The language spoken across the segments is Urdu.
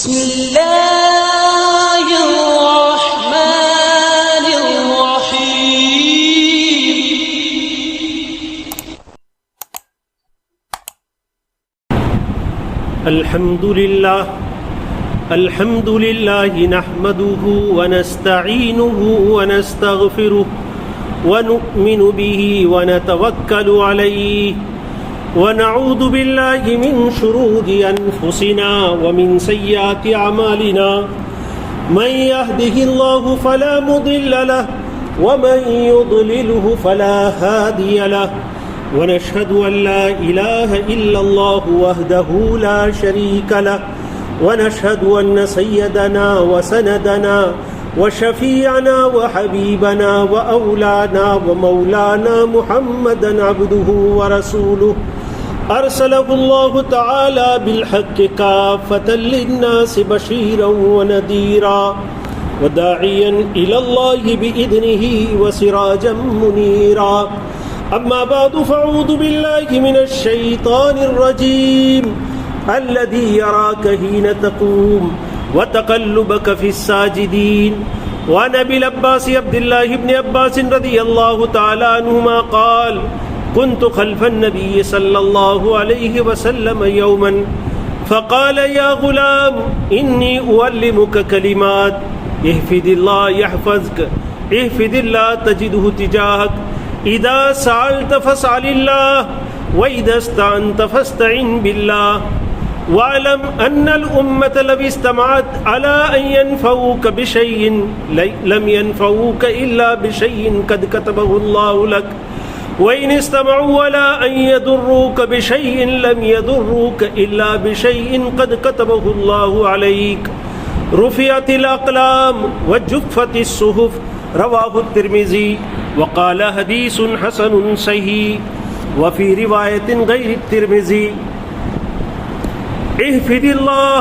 بسم اللہ الرحمن الرحیم الحمد للہ نحمده ونستعینه ونستغفره ونؤمن به ونتوکل علیہ ونعوذ باللہ من شرور انفسنا ومن سیئات اعمالنا من يهده الله فلا مضل له ومن يضلله فلا هادي له ونشهد أن لا إله إلا الله وحده لا شريك له ونشهد أن سيدنا وسندنا وشفيعنا وحبيبنا وأولانا ومولانا محمدا عبده ورسوله أرسله الله تعالى بالحق كافة للناس بشيرا ونذيرا وداعيا إلى الله بإذنه وسراجا منيرا أما بعد فأعوذ بالله من الشيطان الرجيم الذي يراك حين تقوم وتقلبك في الساجدين وعن أبي العباس عبد الله بن عباس رضي الله تعالى عنهما قال كنت خلف النبي صلى الله عليه وسلم يوما فقال يا غلام إني أعلمك كلمات احفظ الله يحفظك احفظ الله تجده تجاهك إذا سألت فاسأل الله وإذا استعنت فاستعن بالله واعلم أن الأمة لو استمعت على أن ينفعوك بشيء لم ينفعوك إلا بشيء قد كتبه الله لك وإن استمعوا على أن يضروك بشيء لم يضروك إلا بشيء قد كتبه الله عليك رفعت الأقلام وجفت الصحف رواه الترمذي وقال حديث حسن صحيح وفي رواية غير الترمذي احفظ الله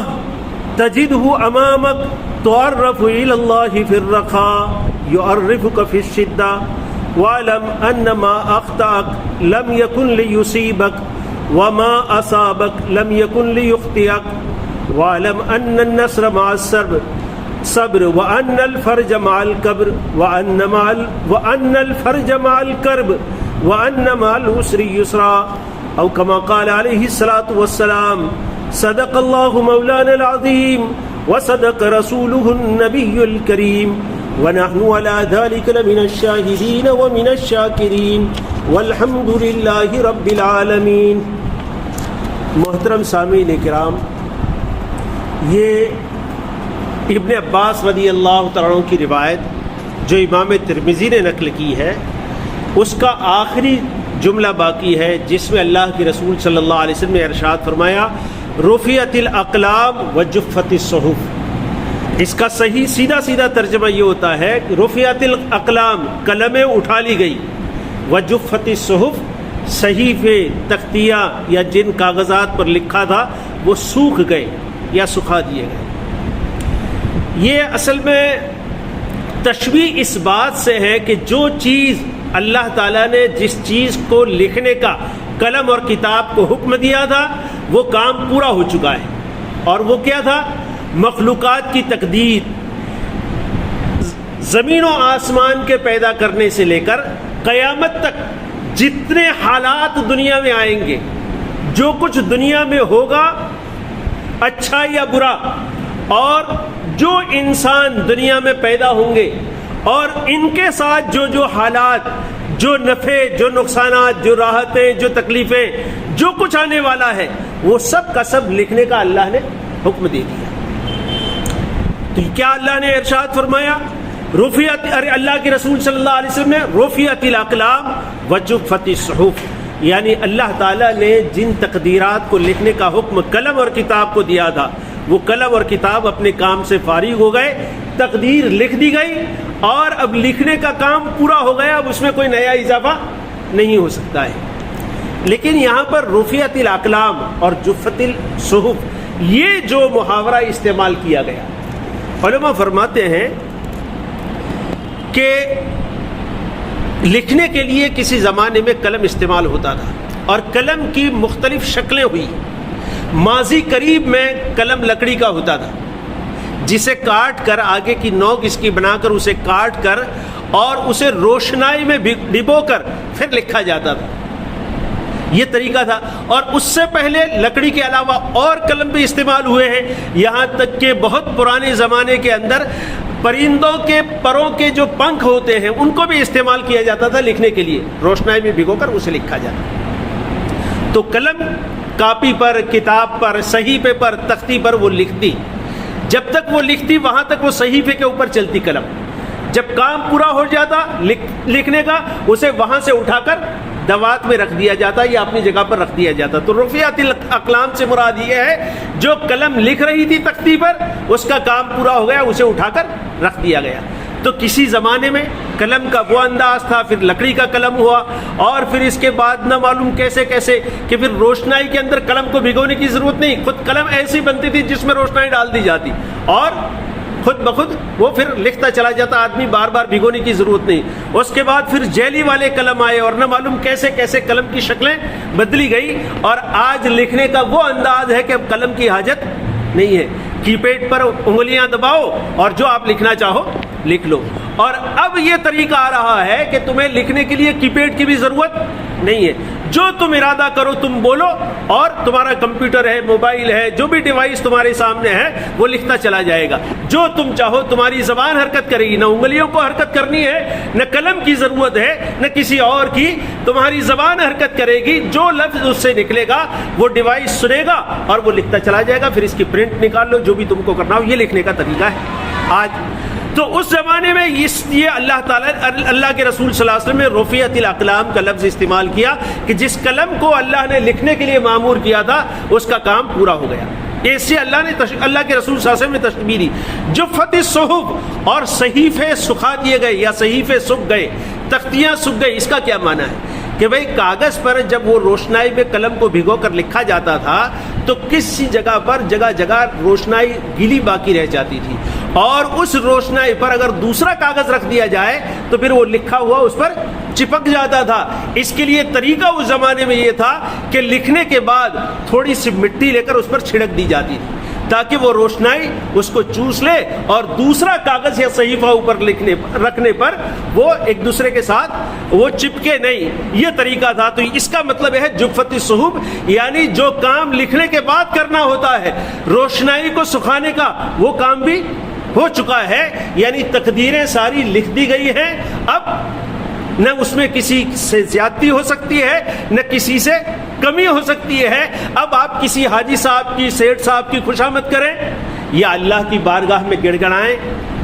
تجده أمامك تعرف إلى الله في الرخاء يعرفك في الشدة واعلم أن ما أخطأك لم يكن ليصيبك وما أصابك لم يكن ليخطئك واعلم أن النصر مع الصبر وأن الفرج مع الكبر وأن الفرج مع الكرب وأن مع العسر يسرا أو كما قال عليه الصلاة والسلام صدق الله مولانا العظيم وصدق رسوله النبي الكريم ونحن على ذلك لمن الشاهدين ومن الشاكرين والحمد لله رب العالمين. محترم سامعین کرام، یہ ابن عباس رضی اللہ تعالیٰ عنہ کی روایت جو امام ترمذی نے نقل کی ہے، اس کا آخری جملہ باقی ہے جس میں اللہ کے رسول صلی اللہ علیہ وسلم نے ارشاد فرمایا رفعت الاقلام وجفت الصحف. اس کا صحیح سیدھا ترجمہ یہ ہوتا ہے کہ رفعت الاقلام قلمیں اٹھا لی گئی، وجفت الصحف صحیفے تختیاں یا جن کاغذات پر لکھا تھا وہ سوکھ گئے یا سکھا دیے گئے. یہ اصل میں تشبیہ اس بات سے ہے کہ جو چیز اللہ تعالیٰ نے جس چیز کو لکھنے کا قلم اور کتاب کو حکم دیا تھا وہ کام پورا ہو چکا ہے. اور وہ کیا تھا؟ مخلوقات کی تقدیر، زمین و آسمان کے پیدا کرنے سے لے کر قیامت تک جتنے حالات دنیا میں آئیں گے، جو کچھ دنیا میں ہوگا اچھا یا برا، اور جو انسان دنیا میں پیدا ہوں گے اور ان کے ساتھ جو حالات، جو نفع، جو نقصانات، جو راحتیں، جو تکلیفیں، جو کچھ آنے والا ہے، وہ سب کا سب لکھنے کا اللہ نے حکم دے دیا. تو کیا اللہ نے ارشاد فرمایا؟ اللہ کے رسول صلی اللہ علیہ وسلم نے رفعت الاقلام وجفت الصحف، یعنی اللہ تعالیٰ نے جن تقدیرات کو لکھنے کا حکم قلم اور کتاب کو دیا تھا، وہ قلم اور کتاب اپنے کام سے فارغ ہو گئے، تقدیر لکھ دی گئی اور اب لکھنے کا کام پورا ہو گیا، اب اس میں کوئی نیا اضافہ نہیں ہو سکتا ہے. لیکن یہاں پر رفعت الاقلام اور جفت الصحف یہ جو محاورہ استعمال کیا گیا، علماء فرماتے ہیں کہ لکھنے کے لیے کسی زمانے میں قلم استعمال ہوتا تھا اور قلم کی مختلف شکلیں ہوئی. ماضی قریب میں قلم لکڑی کا ہوتا تھا جسے کاٹ کر آگے کی نوک اس کی بنا کر اسے کاٹ کر اور اسے روشنائی میں ڈبو کر پھر لکھا جاتا تھا. یہ طریقہ تھا. اور اس سے پہلے لکڑی کے علاوہ اور قلم بھی استعمال ہوئے ہیں, یہاں تک کہ بہت پرانے زمانے کے اندر پرندوں کے پروں کے جو پنکھ ہوتے ہیں ان کو بھی استعمال کیا جاتا تھا لکھنے کے لیے, روشنائی میں بھگو کر اسے لکھا جاتا. تو قلم کاپی پر, کتاب پر, صحیفے پر, تختی پر وہ لکھتی, جب تک وہ لکھتی وہاں تک وہ صحیفے کے اوپر چلتی قلم. جب کام پورا ہو جاتا لکھنے کا, اسے وہاں سے اٹھا کر دوات میں رکھ دیا جاتا یا اپنی جگہ پر رکھ دیا جاتا. تو رفعت الاقلام سے مراد یہ ہے جو قلم لکھ رہی تھی تختی پر اس کا کام پورا ہو گیا, اسے اٹھا کر رکھ دیا گیا. تو کسی زمانے میں قلم کا وہ انداز تھا, پھر لکڑی کا قلم ہوا, اور پھر اس کے بعد نہ معلوم کیسے کیسے کہ پھر روشنائی کے اندر قلم کو بھگونے کی ضرورت نہیں, خود قلم ایسی بنتی تھی جس میں روشنائی ڈال دی جاتی اور خود بخود وہ پھر لکھتا چلا جاتا, آدمی بار بار بھگونے کی ضرورت نہیں. اس کے بعد پھر جیلی والے قلم آئے اور نہ معلوم کیسے کیسے قلم کی شکلیں بدلی گئی, اور آج لکھنے کا وہ انداز ہے کہ اب قلم کی حاجت نہیں ہے, کی پیڈ پر انگلیاں دباؤ اور جو آپ لکھنا چاہو لکھ لو. اور اب یہ طریقہ آ رہا ہے کہ تمہیں لکھنے کے لیے کی پیڈ کی بھی ضرورت نہیں ہے, جو تم ارادہ کرو تم بولو, اور تمہارا کمپیوٹر ہے, موبائل ہے, جو بھی ڈیوائس تمہارے سامنے ہے وہ لکھتا چلا جائے گا. جو تم چاہو, تمہاری زبان حرکت کرے گی, نہ انگلیوں کو حرکت کرنی ہے, نہ قلم کی ضرورت ہے, نہ کسی اور کی, تمہاری زبان حرکت کرے گی, جو لفظ اس سے نکلے گا وہ ڈیوائس سنے گا اور وہ لکھتا چلا جائے گا. پھر اس کی پرنٹ نکال لو, جو بھی تم کو کرنا ہو. یہ لکھنے کا طریقہ ہے آج. تو اس زمانے میں یہ اللہ تعالیٰ, اللہ کے رسول صلی اللہ علیہ وسلم نے رفعت الاقلام کا لفظ استعمال کیا کہ جس قلم کو اللہ نے لکھنے کے لیے معمور کیا تھا اس کا کام پورا ہو گیا. ایسے اللہ کے رسول صلی اللہ علیہ وسلم نے تشبیہ دی. جفت الصحف, اور صحیفے سکھا دیے گئے یا صحیفے سوکھ گئے, تختیاں سوکھ گئی. اس کا کیا معنی ہے کہ بھئی کاغذ پر جب وہ روشنائی میں قلم کو بھگو کر لکھا جاتا تھا تو کسی جگہ پر جگہ جگہ روشنائی گیلی باقی رہ جاتی تھی, اور اس روشنائی پر اگر دوسرا کاغذ رکھ دیا جائے تو پھر وہ لکھا ہوا اس پر چپک جاتا تھا. اس کے لیے طریقہ اس زمانے میں یہ تھا کہ لکھنے کے بعد تھوڑی سی مٹی لے کر اس پر چھڑک دی جاتی تھی تاکہ وہ روشنائی اس کو چوس لے, اور دوسرا کاغذ یا صحیفہ اوپر رکھنے پر وہ ایک دوسرے کے ساتھ وہ چپکے نہیں. یہ طریقہ تھا. تو اس کا مطلب ہے جفت الصحف, یعنی جو کام لکھنے کے بعد کرنا ہوتا ہے, روشنائی کو سکھانے کا وہ کام بھی ہو چکا ہے. یعنی تقدیریں ساری لکھ دی گئی ہیں, اب نہ اس میں کسی سے زیادتی ہو سکتی ہے نہ کسی سے کمی ہو سکتی ہے. اب آپ کسی حاجی صاحب کی, سیٹھ صاحب کی خوشامد کریں یا اللہ کی بارگاہ میں گڑ گڑائیں,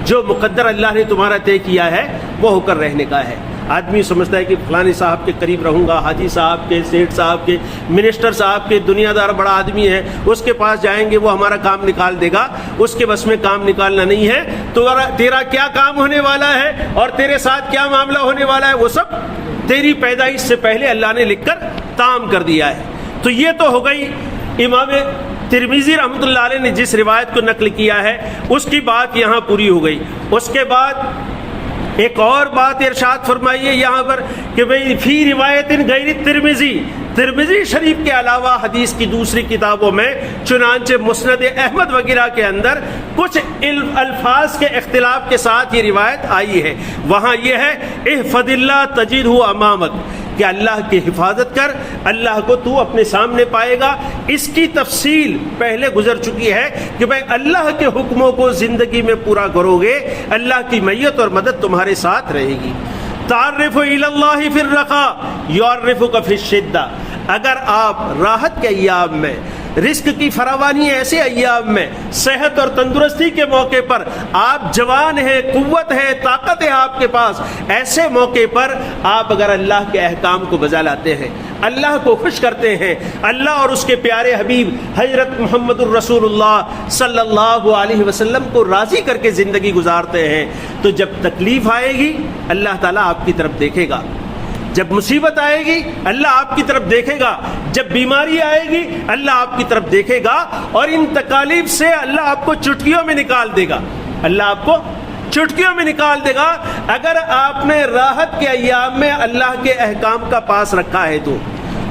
جو مقدر اللہ نے تمہارا طے کیا ہے وہ ہو کر رہنے کا ہے. آدمی سمجھتا ہے کہ فلانے صاحب کے قریب رہوں گا, حاجی صاحب کے, سیٹھ صاحب کے, منسٹر صاحب کے, دنیا دار بڑا آدمی ہے, اس کے پاس جائیں گے وہ ہمارا کام نکال دے گا. اس کے بس میں کام نکالنا نہیں ہے. تو تیرا کیا کام ہونے والا ہے اور تیرے ساتھ کیا معاملہ ہونے والا ہے وہ سب تیری پیدائش سے پہلے اللہ نے لکھ کر تام کر دیا ہے. تو یہ تو ہو گئی امام ترمذی رحمۃ اللہ علیہ نے جس روایت کو نقل کیا ہے اس کی بات یہاں پوری ہو گئی. اس کے بعد ایک اور بات ارشاد فرمائیے یہاں پر کہ بھئی فی روایت غیر ترمذی, ترمذی شریف کے علاوہ حدیث کی دوسری کتابوں میں چنانچہ مسند احمد وغیرہ کے اندر کچھ الفاظ کے اختلاف کے ساتھ یہ روایت آئی ہے. وہاں یہ ہے احفظ اللہ تجدہ امامک, کہ اللہ کی حفاظت کر, اللہ کو تو اپنے سامنے پائے گا. اس کی تفصیل پہلے گزر چکی ہے کہ بھائی اللہ کے حکموں کو زندگی میں پورا کرو گے, اللہ کی معیت اور مدد تمہارے ساتھ رہے گی. تعرف الی اللہ فی الرخاء یعرفک فی الشدہ, اگر آپ راحت کے ایام میں, رزق کی فراوانی ایسے ایام میں, صحت اور تندرستی کے موقع پر, آپ جوان ہیں, قوت ہے, طاقت ہے آپ کے پاس, ایسے موقع پر آپ اگر اللہ کے احکام کو بجا لاتے ہیں, اللہ کو خوش کرتے ہیں, اللہ اور اس کے پیارے حبیب حضرت محمد الرسول اللہ صلی اللہ علیہ وسلم کو راضی کر کے زندگی گزارتے ہیں, تو جب تکلیف آئے گی اللہ تعالیٰ آپ کی طرف دیکھے گا, جب مصیبت آئے گی اللہ آپ کی طرف دیکھے گا, جب بیماری آئے گی اللہ آپ کی طرف دیکھے گا, اور ان تکالیف سے اللہ آپ کو چٹکیوں میں نکال دے گا, اللہ آپ کو چٹکیوں میں نکال دے گا اگر آپ نے راحت کے ایام میں اللہ کے احکام کا پاس رکھا ہے تو.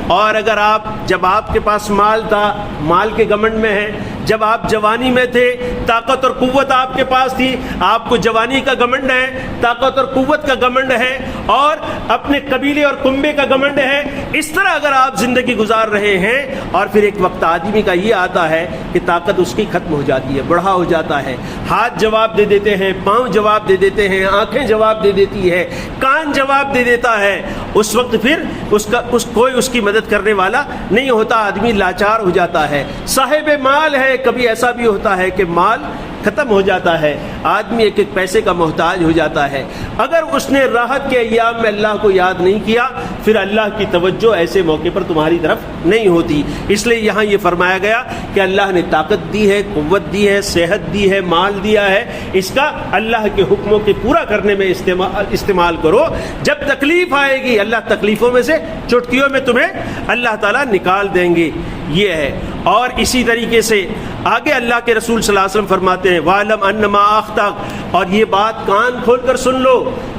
اور اگر آپ جب آپ کے پاس مال تھا, مال کے گھمنڈ میں ہیں, جب آپ جوانی میں تھے، طاقت اور قوت آپ کے پاس تھی، آپ کو جوانی کا گھمنڈ ہے، طاقت اور قوت کا گھمنڈ ہے، اور اپنے قبیلے اور کنبے کا گھمنڈ ہے، اس طرح اگر آپ زندگی گزار رہے ہیں، اور پھر ایک وقت آدمی کا یہ آتا ہے کہ طاقت اس کی ختم ہو جاتی ہے، بڑھا ہو جاتا ہے، ہاتھ جواب دے دیتے ہیں، پاؤں جواب دے دیتے ہیں، آنکھیں جواب دے دیتی ہے، کان جواب دے دیتا ہے، اس وقت پھر کوئی اس کی مدد کرنے والا نہیں ہوتا، آدمی لاچار ہو جاتا ہے۔ صاحب مال ہے، کبھی ایسا بھی ہوتا ہے کہ مال ختم ہو جاتا ہے، آدمی ایک ایک پیسے کا محتاج ہو جاتا ہے۔ اگر اس نے راحت کے ایام میں اللہ کو یاد نہیں کیا، پھر اللہ کی توجہ ایسے موقع پر تمہاری طرف نہیں ہوتی۔ اس لیے یہاں یہ فرمایا گیا کہ اللہ نے طاقت دی ہے، قوت دی ہے، صحت دی ہے، مال دیا ہے، اس کا اللہ کے حکموں کے پورا کرنے میں استعمال کرو۔ جب تکلیف آئے گی، اللہ تکلیفوں میں سے چٹکیوں میں تمہیں اللہ تعالیٰ نکال دیں گے، یہ ہے۔ اور اسی طریقے سے آگے اللہ کے رسول صلی اللہ علیہ وسلم فرماتے ہیں وَعْلَمْ أَنَّ مَا أَخْطَأَكَ، اور یہ بات کان کھول کر سن لو،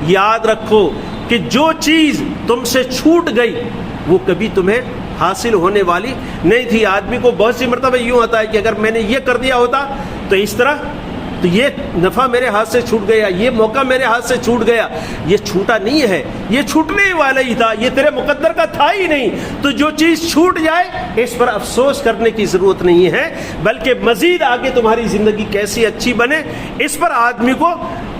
یاد رکھو کہ جو چیز تم سے چھوٹ گئی وہ کبھی تمہیں حاصل ہونے والی نہیں تھی۔ آدمی کو بہت سی مرتبہ یوں آتا ہے کہ اگر میں نے یہ کر دیا ہوتا تو اس طرح، تو یہ نفع میرے ہاتھ سے چھوٹ گیا، یہ موقع میرے ہاتھ سے چھوٹ گیا۔ یہ چھوٹا نہیں ہے، یہ چھوٹنے والا ہی تھا، یہ تیرے مقدر کا تھا ہی نہیں۔ تو جو چیز چھوٹ جائے اس پر افسوس کرنے کی ضرورت نہیں ہے، بلکہ مزید آگے تمہاری زندگی کیسی اچھی بنے اس پر آدمی کو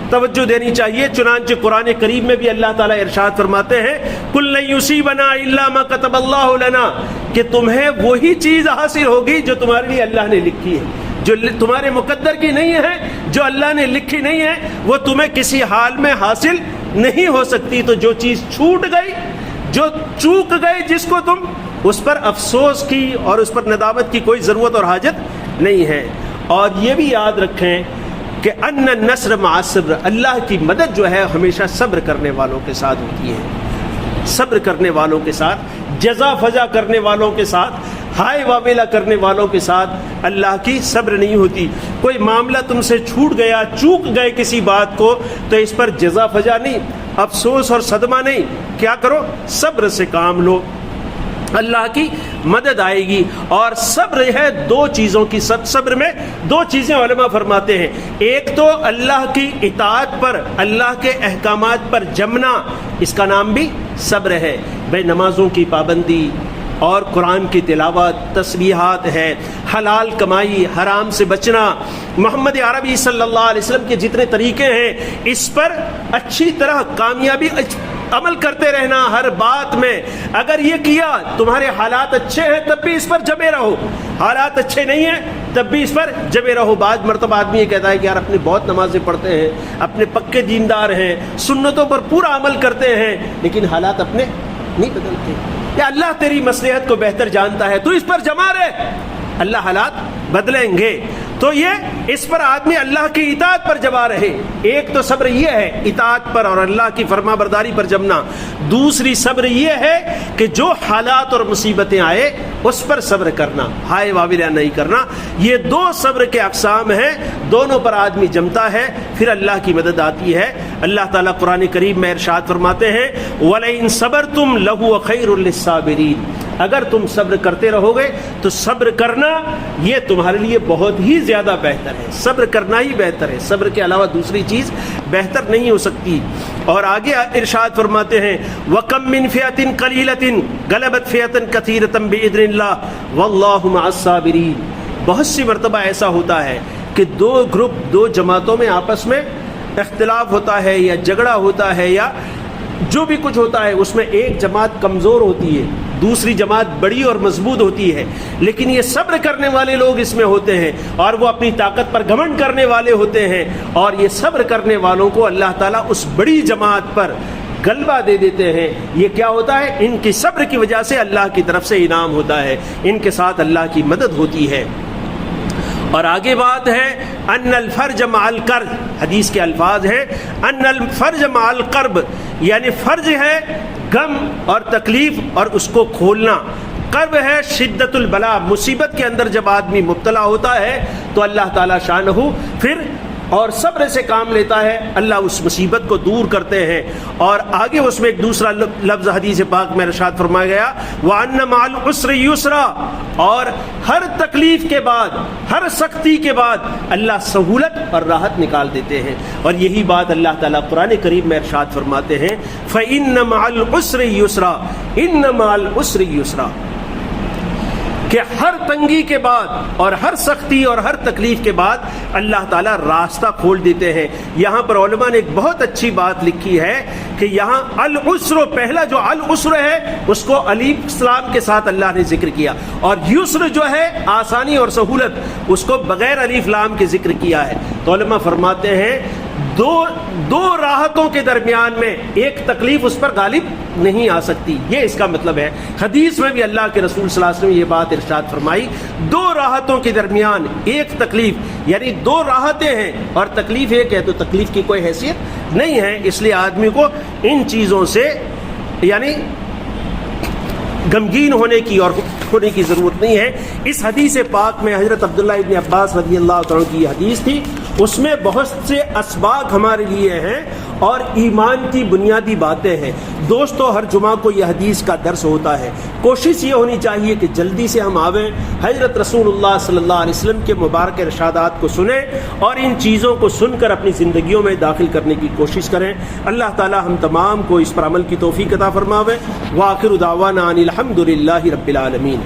توجہ دینی چاہیے۔ چنانچہ قرآن کریم میں بھی اللہ تعالیٰ ارشاد فرماتے ہیں قُلْ لَن يُصِيبَنَا إِلَّا مَا كَتَبَ اللَّهُ لَنَا، کہ تمہیں وہی چیز حاصل ہوگی جو تمہارے لیے اللہ نے لکھی ہے، جو تمہارے مقدر کی نہیں ہے، جو اللہ نے لکھی نہیں ہے، وہ تمہیں کسی حال میں حاصل نہیں ہو سکتی۔ تو جو چیز چھوٹ گئی، جو چوک گئی، جس کو تم، اس پر افسوس کی اور اس پر ندامت کی کوئی ضرورت اور حاجت نہیں ہے۔ اور یہ بھی یاد رکھیں کہ ان النصر مع الصبر، اللہ کی مدد جو ہے ہمیشہ صبر کرنے والوں کے ساتھ ہوتی ہے، صبر کرنے والوں کے ساتھ، جزا فضا کرنے والوں کے ساتھ، ہائے واویلا کرنے والوں کے ساتھ اللہ کی صبر نہیں ہوتی۔ کوئی معاملہ تم سے چھوٹ گیا، چوک گئے کسی بات کو، تو اس پر جزا فجا نہیں، افسوس اور صدمہ نہیں، کیا کرو؟ صبر سے کام لو، اللہ کی مدد آئے گی۔ اور صبر ہے دو چیزوں کی، صبر میں دو چیزیں علماء فرماتے ہیں، ایک تو اللہ کی اطاعت پر، اللہ کے احکامات پر جمنا، اس کا نام بھی صبر ہے۔ بھائی نمازوں کی پابندی اور قرآن کی تلاوت، تسبیحات ہے، حلال کمائی، حرام سے بچنا، محمد عربی صلی اللہ علیہ وسلم کے جتنے طریقے ہیں اس پر اچھی طرح کامیابی عمل کرتے رہنا ہر بات میں۔ اگر یہ کیا، تمہارے حالات اچھے ہیں تب بھی اس پر جمے رہو، حالات اچھے نہیں ہیں تب بھی اس پر جمے رہو۔ بعض مرتبہ آدمی یہ کہتا ہے کہ یار اپنے بہت نمازیں پڑھتے ہیں، اپنے پکے دیندار ہیں، سنتوں پر پورا عمل کرتے ہیں، لیکن حالات اپنے نہیں بدلتے۔ یا اللہ تیری مصلحت کو بہتر جانتا ہے، تو اس پر جمع رہے، اللہ حالات بدلیں گے۔ تو یہ اس پر آدمی اللہ کی اطاعت پر جمع رہے۔ ایک تو صبر یہ ہے اطاعت پر اور اللہ کی فرما برداری پر جمنا، دوسری صبر یہ ہے کہ جو حالات اور مصیبتیں آئے اس پر صبر کرنا، ہائے واویلا نہیں کرنا۔ یہ دو صبر کے اقسام ہیں، دونوں پر آدمی جمتا ہے پھر اللہ کی مدد آتی ہے۔ اللہ تعالیٰ قرآن کریم میں ارشاد فرماتے ہیں وَلَئِن صَبَرْتُمْ لَهُوَ خَيْرٌ لِلصَّابِرِينَ، اگر تم صبر کرتے رہو گے تو صبر کرنا یہ تمہارے لیے بہت ہی زیادہ بہتر ہے، صبر کرنا ہی بہتر ہے، صبر کے علاوہ دوسری چیز بہتر نہیں ہو سکتی۔ اور آگے ارشاد فرماتے ہیں وَكَم مِّن فِئَةٍ قَلِيلَةٍ غَلَبَتْ فِئَةً كَثِيرَةً بِإِذْنِ اللَّهِ وَاللَّهُ مَعَ الصَّابِرِينَ۔ بہت سی مرتبہ ایسا ہوتا ہے کہ دو گروپ، دو جماعتوں میں آپس میں اختلاف ہوتا ہے یا جھگڑا ہوتا ہے یا جو بھی کچھ ہوتا ہے، اس میں ایک جماعت کمزور ہوتی ہے، دوسری جماعت بڑی اور مضبوط ہوتی ہے، لیکن یہ صبر کرنے والے لوگ اس میں ہوتے ہیں اور وہ اپنی طاقت پر گھمنڈ کرنے والے ہوتے ہیں، اور یہ صبر کرنے والوں کو اللہ تعالیٰ اس بڑی جماعت پر غلبہ دے دیتے ہیں۔ یہ کیا ہوتا ہے؟ ان کی صبر کی وجہ سے اللہ کی طرف سے انعام ہوتا ہے، ان کے ساتھ اللہ کی مدد ہوتی ہے۔ اور آگے بات ہے ان الفرج مع الکرب، حدیث کے الفاظ ہیں ان الفرج مع الکرب، یعنی فرج ہے غم اور تکلیف اور اس کو کھولنا، کرب ہے شدت البلا، مصیبت کے اندر جب آدمی مبتلا ہوتا ہے تو اللہ تعالیٰ شانہ پھر اور صبر سے کام لیتا ہے اللہ اس مصیبت کو دور کرتے ہیں. اور آگے اس میں ایک دوسرا لفظ حدیث پاک میں ارشاد فرمایا گیا وَأَنَّ مَعَ الْعُسْرِ يُسْرًا، اور ہر تکلیف کے بعد، ہر سختی کے بعد اللہ سہولت اور راحت نکال دیتے ہیں. اور یہی بات اللہ تعالیٰ قرآن کریم میں ارشاد فرماتے ہیں فَإِنَّ مَعَ الْعُسْرِ يُسْرًا، إِنَّ مَعَ الْعُسْرِ يُسْرًا، کہ ہر تنگی کے بعد اور ہر سختی اور ہر تکلیف کے بعد اللہ تعالیٰ راستہ کھول دیتے ہیں. یہاں پر علماء نے ایک بہت اچھی بات لکھی ہے کہ یہاں العسر، پہلا جو العسر ہے اس کو الف اسلام کے ساتھ اللہ نے ذکر کیا، اور یسر جو ہے آسانی اور سہولت اس کو بغیر الف لام کے ذکر کیا ہے. تو علماء فرماتے ہیں دو راحتوں کے درمیان میں ایک تکلیف اس پر غالب نہیں آ سکتی، یہ اس کا مطلب ہے. حدیث میں بھی اللہ کے رسول صلی اللہ علیہ وسلم نے یہ بات ارشاد فرمائی دو راحتوں کے درمیان ایک تکلیف، یعنی دو راحتیں ہیں اور تکلیف ایک ہے، تو تکلیف کی کوئی حیثیت نہیں ہے. اس لیے آدمی کو ان چیزوں سے یعنی غمگین ہونے کی اور ہونے کی ضرورت نہیں ہے. اس حدیث پاک میں حضرت عبداللہ ابن عباس رضی اللہ تعالیٰ کی یہ حدیث تھی، اس میں بہت سے اسباق ہمارے لیے ہیں اور ایمان کی بنیادی باتیں ہیں. دوستو ہر جمعہ کو یہ حدیث کا درس ہوتا ہے، کوشش یہ ہونی چاہیے کہ جلدی سے ہم آویں، حضرت رسول اللہ صلی اللہ علیہ وسلم کے مبارک ارشادات کو سنیں اور ان چیزوں کو سن کر اپنی زندگیوں میں داخل کرنے کی کوشش کریں. اللہ تعالی ہم تمام کو اس پر عمل کی توفیق عطا فرماوے. وآخر دعوانا ان الحمد للہ رب العالمین.